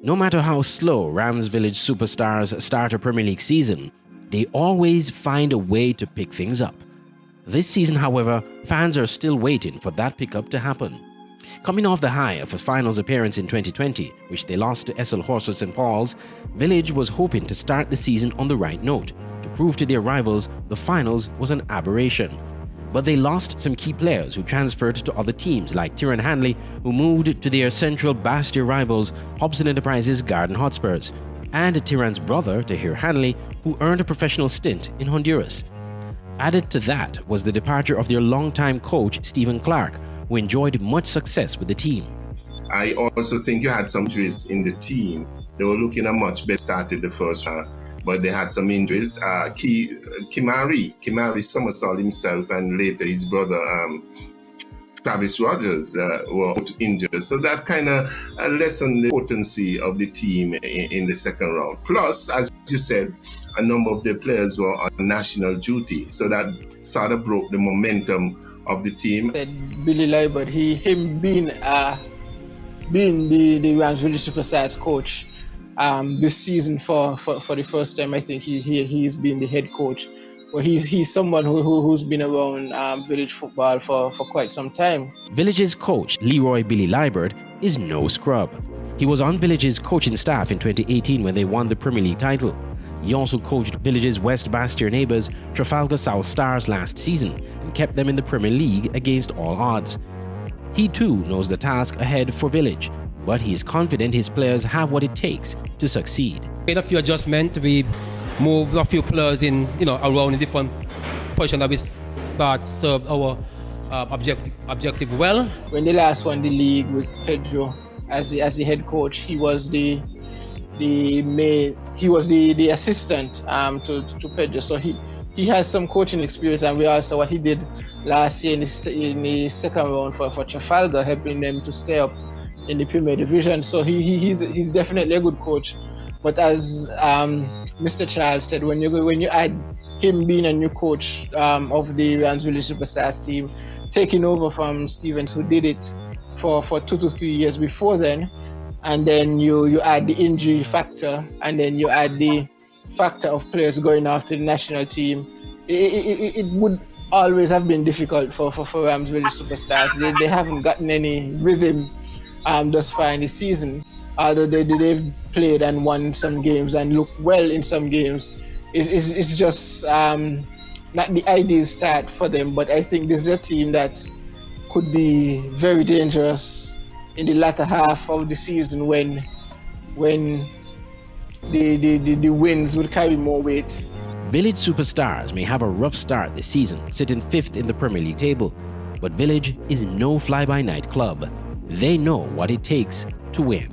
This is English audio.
No matter how slow Rams Village superstars start a Premier League season, they always find a way to pick things up. This season, however, fans are still waiting for that pickup to happen. Coming off the high of a finals appearance in 2020, which they lost to SL Horsford St. Paul's, Village was hoping to start the season on the right note, to prove to their rivals the finals was an aberration. But they lost some key players who transferred to other teams like Tyrone Hanley, who moved to their central Bastia rivals Hobson Enterprises Garden Hotspurs, and Tyrone's brother, Tahir Hanley, who earned a professional stint in Honduras. Added to that was the departure of their longtime coach Stephen Clark, who enjoyed much success with the team. I also think you had some injuries in the team. They were looking at much better start in the first round, but they had some injuries. Kimari Somersault himself and later his brother Travis Rogers were injured. So that kind of lessened the potency of the team in the second round. Plus, as you said, a number of the players were on national duty. So that sort of broke the momentum of the team. Billy Liebert, him being the Rams Village Superstars coach this season for the first time, I think he's been the head coach. But he's someone who's been around village football for quite some time. Village's coach, Leroy Billy Liebert, is no scrub. He was on Village's coaching staff in 2018 when they won the Premier League title. He also coached Village's West Bastia neighbours, Trafalgar South Stars, last season and kept them in the Premier League against all odds. He too knows the task ahead for Village, but he is confident his players have what it takes to succeed. Made a few adjustments. We moved a few players in, around in different positions that we thought served our objective well. When they last won the league with Pedro as the head coach, he was the assistant to Pedro, so he has some coaching experience, and we also what he did last year in the second round for Trafalgar, helping them to stay up in the Premier Division. So he's definitely a good coach. But as Mr. Charles said, when you add him being a new coach of the Rams Village Superstars team, taking over from Stevens, who did it for 2 to 3 years before then, and then you add the injury factor, and then you add the factor of players going off to the national team, it would always have been difficult for Rams Village Superstars. They haven't gotten any rhythm thus far in the season. Although they've played and won some games and looked well in some games, it's just not the ideal start for them. But I think this is a team that could be very dangerous in the latter half of the season when the wins will carry more weight. Village Superstars may have a rough start this season, sitting 5th in the Premier League table, but Village is no fly-by-night club. They know what it takes to win.